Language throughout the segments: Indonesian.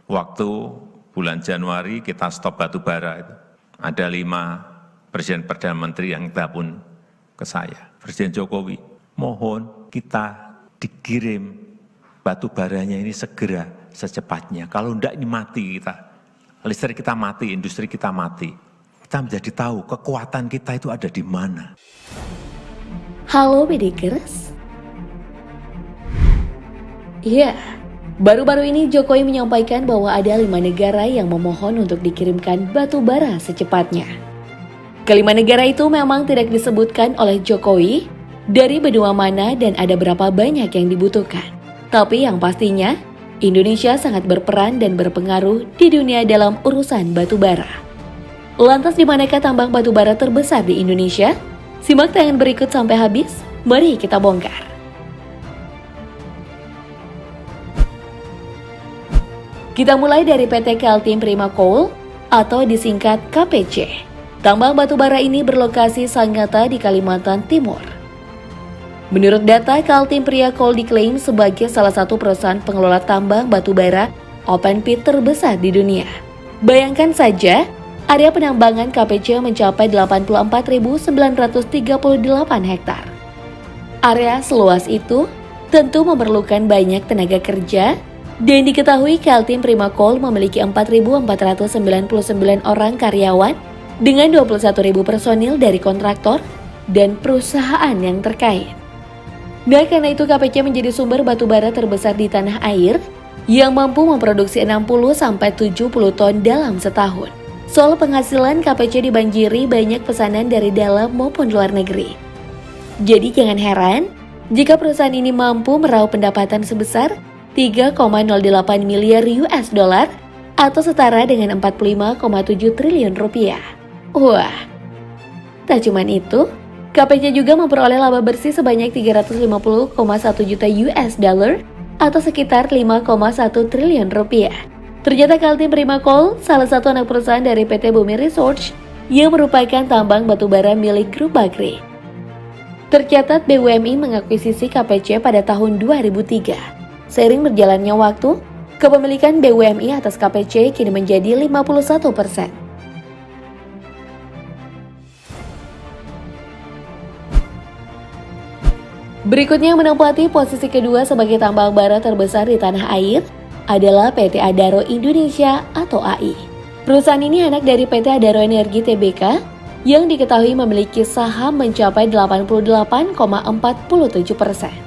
waktu bulan Januari kita stop batu bara itu. Ada 5 Presiden Perdana Menteri yang telepon ke saya. Presiden Jokowi, mohon kita dikirim batu baranya ini segera secepatnya. Kalau enggak ini mati kita. Listrik kita mati, industri kita mati. Kita menjadi tahu kekuatan kita itu ada di mana. Halo Bedikers. Iya, baru-baru ini Jokowi menyampaikan bahwa ada 5 negara yang memohon untuk dikirimkan batu bara secepatnya. Kelima negara itu memang tidak disebutkan oleh Jokowi dari benua mana dan ada berapa banyak yang dibutuhkan. Tapi yang pastinya, Indonesia sangat berperan dan berpengaruh di dunia dalam urusan batu bara. Lantas di manakah tambang batu bara terbesar di Indonesia? Simak tayangan berikut sampai habis, mari kita bongkar. Kita mulai dari PT Kaltim Prima Coal atau disingkat KPC. Tambang batu bara ini berlokasi Sangatta di Kalimantan Timur. Menurut data, Kaltim Prima Coal diklaim sebagai salah satu perusahaan pengelola tambang batu bara open pit terbesar di dunia. Bayangkan saja, area penambangan KPC mencapai 84.938 hektar. Area seluas itu tentu memerlukan banyak tenaga kerja. Dan diketahui Kaltim Prima Coal memiliki 4.499 orang karyawan dengan 21.000 personil dari kontraktor dan perusahaan yang terkait. Nah, karena itu KPC menjadi sumber batu bara terbesar di tanah air yang mampu memproduksi 60-70 ton dalam setahun. Soal penghasilan, KPC dibanjiri banyak pesanan dari dalam maupun luar negeri. Jadi jangan heran jika perusahaan ini mampu meraup pendapatan sebesar 3,08 miliar US dollar atau setara dengan 45,7 triliun rupiah. Wah, tak cuma itu, KPC juga memperoleh laba bersih sebanyak 350,1 juta US dollar atau sekitar 5,1 triliun rupiah. Ternyata Kaltim Prima Coal salah satu anak perusahaan dari PT Bumi Research yang merupakan tambang batubara milik Grup Bakri. Tercatat BUMI mengakuisisi KPC pada tahun 2003. Seiring berjalannya waktu, kepemilikan BUMI atas KPC kini menjadi 51%. Berikutnya menempati posisi kedua sebagai tambang bara terbesar di tanah air adalah PT Adaro Indonesia atau AI. Perusahaan ini anak dari PT Adaro Energi Tbk yang diketahui memiliki saham mencapai 88,47%.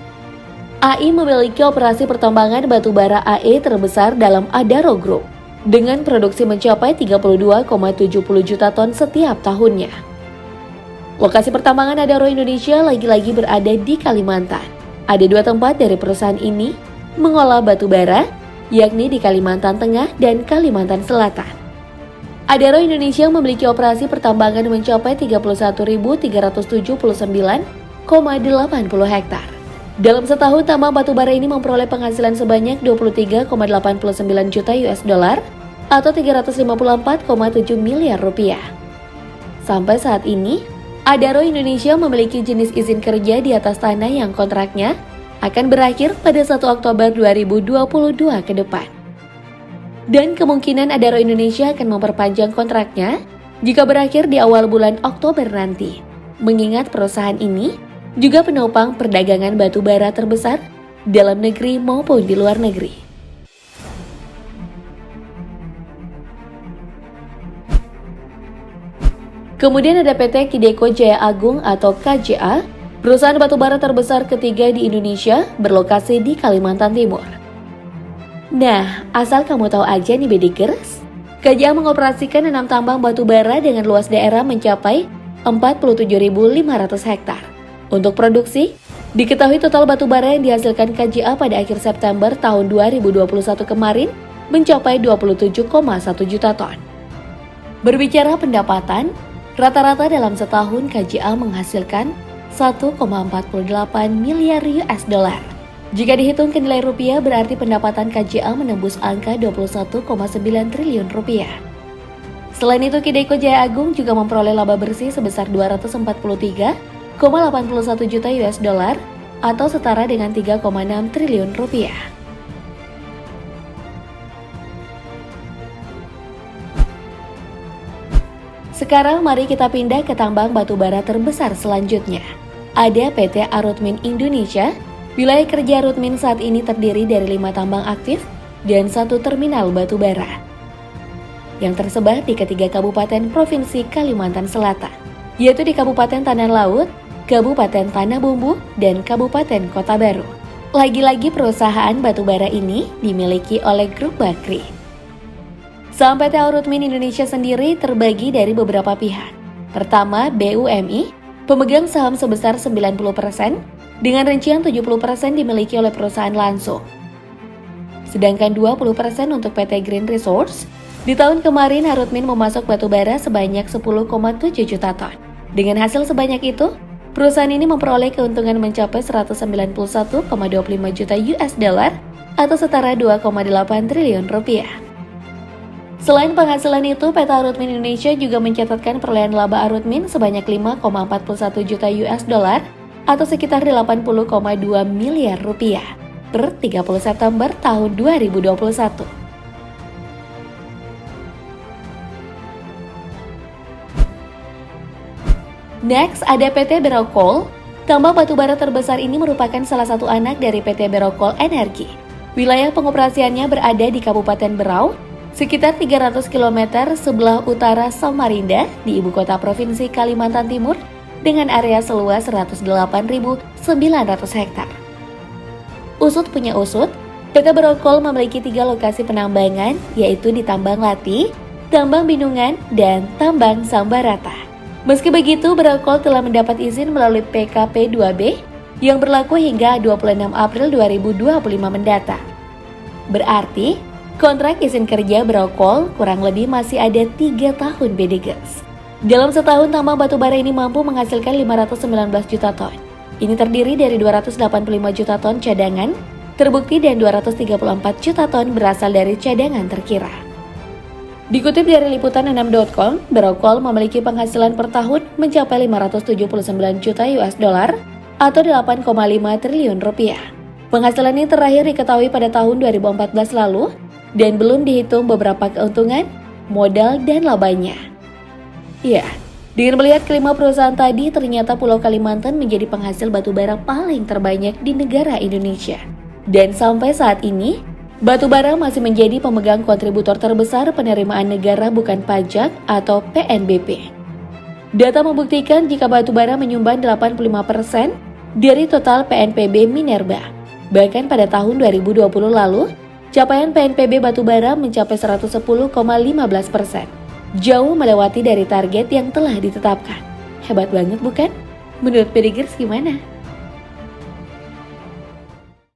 AI memiliki operasi pertambangan batubara AE terbesar dalam Adaro Group dengan produksi mencapai 32,70 juta ton setiap tahunnya. Lokasi pertambangan Adaro Indonesia lagi-lagi berada di Kalimantan. Ada 2 tempat dari perusahaan ini mengolah batubara, yakni di Kalimantan Tengah dan Kalimantan Selatan. Adaro Indonesia memiliki operasi pertambangan mencapai 31.379,80 hektar. Dalam setahun, tambang batubara ini memperoleh penghasilan sebanyak 23,89 juta US dollar atau 354,7 miliar rupiah. Sampai saat ini, Adaro Indonesia memiliki jenis izin kerja di atas tanah yang kontraknya akan berakhir pada 1 Oktober 2022 ke depan. Dan kemungkinan Adaro Indonesia akan memperpanjang kontraknya jika berakhir di awal bulan Oktober nanti. Mengingat perusahaan ini juga penopang perdagangan batu bara terbesar dalam negeri maupun di luar negeri. Kemudian ada PT Kideko Jaya Agung atau KJA, perusahaan batubara terbesar ketiga di Indonesia berlokasi di Kalimantan Timur. Nah, asal kamu tahu aja nih Bedikers, KJA mengoperasikan 6 tambang batubara dengan luas daerah mencapai 47.500 hektar. Untuk produksi, diketahui total batubara yang dihasilkan KJA pada akhir September tahun 2021 kemarin mencapai 27,1 juta ton. Berbicara pendapatan, rata-rata dalam setahun KJA menghasilkan 1,48 miliar US dollar. Jika dihitung ke nilai rupiah, berarti pendapatan KJA menembus angka 21,9 triliun rupiah. Selain itu, Kideko Jaya Agung juga memperoleh laba bersih sebesar 243,81 juta US dollar atau setara dengan 3,6 triliun rupiah. Sekarang mari kita pindah ke tambang batubara terbesar selanjutnya. Ada PT Arutmin Indonesia. Wilayah kerja Arutmin saat ini terdiri dari 5 tambang aktif dan 1 terminal batubara yang tersebar di ketiga kabupaten Provinsi Kalimantan Selatan, yaitu di Kabupaten Tanah Laut, Kabupaten Tanah Bumbu, dan Kabupaten Kota Baru. Lagi-lagi perusahaan batubara ini dimiliki oleh Grup Bakri. Saham PT Arutmin Indonesia sendiri terbagi dari beberapa pihak. Pertama, BUMI, pemegang saham sebesar 90%, dengan rincian 70% dimiliki oleh perusahaan langsung. Sedangkan 20% untuk PT Green Resource. Di tahun kemarin, Arutmin memasok batubara sebanyak 10,7 juta ton. Dengan hasil sebanyak itu, perusahaan ini memperoleh keuntungan mencapai 191,25 juta US dollar atau setara 2,8 triliun rupiah. Selain penghasilan itu, PT Arutmin Indonesia juga mencatatkan perolehan laba Arutmin sebanyak 5,41 juta US dollar atau sekitar 80,2 miliar rupiah per 30 September tahun 2021. Next, ada PT Berau. Tambang batubara terbesar ini merupakan salah satu anak dari PT Berau Energi. Wilayah pengoperasiannya berada di Kabupaten Berau, sekitar 300 km sebelah utara Samarinda di ibu kota Provinsi Kalimantan Timur dengan area seluas 108.900 hektar. Usut punya usut, PT Berau memiliki 3 lokasi penambangan, yaitu di Tambang Lati, Tambang Binungan, dan Tambang Sambarata. Meski begitu, Berau telah mendapat izin melalui PKP 2B yang berlaku hingga 26 April 2025 mendatang. Berarti, kontrak izin kerja Berau kurang lebih masih ada 3 tahun BDGes. Dalam setahun, tambang batubara ini mampu menghasilkan 519 juta ton. Ini terdiri dari 285 juta ton cadangan, terbukti dan 234 juta ton berasal dari cadangan terkira. Dikutip dari liputan6.com, Berau memiliki penghasilan per tahun mencapai 579 juta US dollar atau 8,5 triliun rupiah. Penghasilan ini terakhir diketahui pada tahun 2014 lalu dan belum dihitung beberapa keuntungan, modal, dan labanya. Ya, dengan melihat kelima perusahaan tadi, ternyata Pulau Kalimantan menjadi penghasil batubara paling terbanyak di negara Indonesia. Dan sampai saat ini, batubara masih menjadi pemegang kontributor terbesar penerimaan negara bukan pajak atau PNBP. Data membuktikan jika batubara menyumbang 85% dari total PNPB Minerba. Bahkan pada tahun 2020 lalu, capaian PNPB batubara mencapai 110,15%. Jauh melewati dari target yang telah ditetapkan. Hebat banget bukan? Menurut Pedigers gimana?